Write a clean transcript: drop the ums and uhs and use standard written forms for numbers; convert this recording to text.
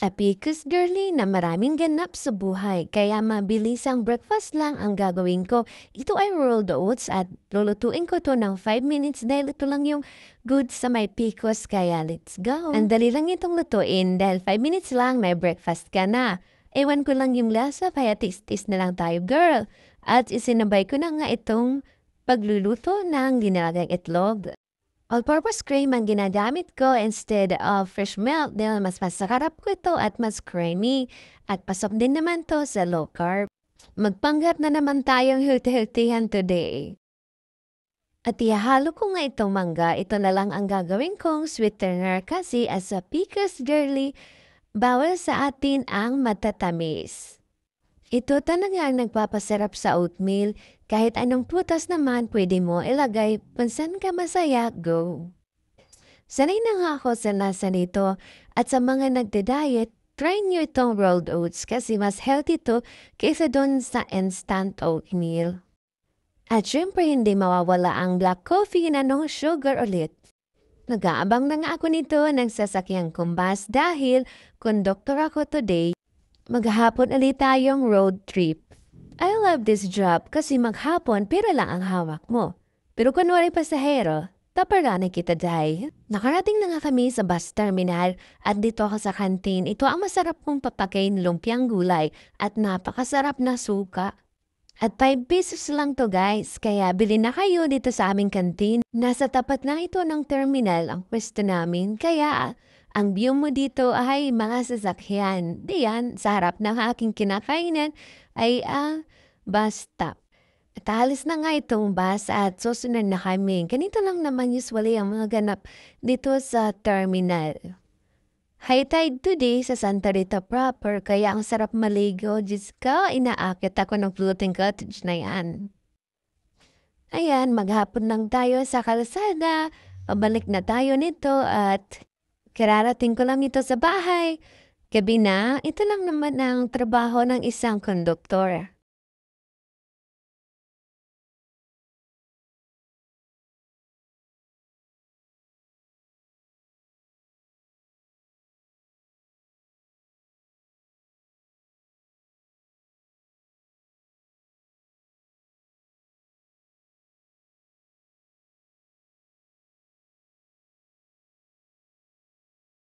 Apicus girly na maraming ganap sa buhay, kaya mabilis ang breakfast lang ang gagawin ko. Ito ay rolled oats at lulutuin ko to ng 5 minutes dahil ito lang yung good sa may picos, kaya let's go. Ang dali lang itong lutuin dahil 5 minutes lang may breakfast ka na. Ewan ko lang yung lasa, kaya tis-tis na lang tayo girl. At isinabay ko na nga itong pagluluto ng ginalagang itlog. All-purpose cream ang ginagamit ko instead of fresh milk dahil mas masarap ko ito at mas creamy. At pasok din naman to sa low carb. Magpanggap na naman tayong healthy-healthyhan today. At ihalo ko nga itong mangga. Ito na lang ang gagawin kong sweetener kasi as a picos girly, bawal sa atin ang matatamis. Ito talaga ang nagpapasarap sa oatmeal. Kahit anong prutas naman pwede mo ilagay, pansan ka masaya, go! Sanay na nga ako sa lasa nito at sa mga nagda-diet, try nyo itong rolled oats kasi mas healthy to kaysa doon sa instant oatmeal. At syempre hindi mawawala ang black coffee na no sugar ulit. Nag-aabang na nga ako nito ng sasakyang kumbas dahil conductor ako today. Maghapon ulit tayong road trip. I love this job kasi maghapon pera lang ang hawak mo. Pero kunwari pasahero, taparani kita dahil. Nakarating na nga kami sa bus terminal at dito ako sa kantin. Ito ang masarap kong papakain lumpiang gulay at napakasarap na suka. At 5 pesos lang to guys, kaya bili na kayo dito sa aming kantin. Nasa tapat na ito ng terminal ang pwesto namin, kaya ang view mo dito ay mga sasakyan. Diyan, sa harap ng aking kinakainan ay bus stop. At alis na nga itong bus at susunod na kami. Ganito lang naman usually ang mga ganap dito sa terminal. High tide today sa Santa Rita proper, kaya ang sarap maligo. Diyos ko, inaakit ako ng floating cottage na yan. Ayan, maghapon lang tayo sa kalsada. Pabalik na tayo nito at kararating ko lang ito sa bahay. Gabi na, ito lang naman ang trabaho ng isang konduktor.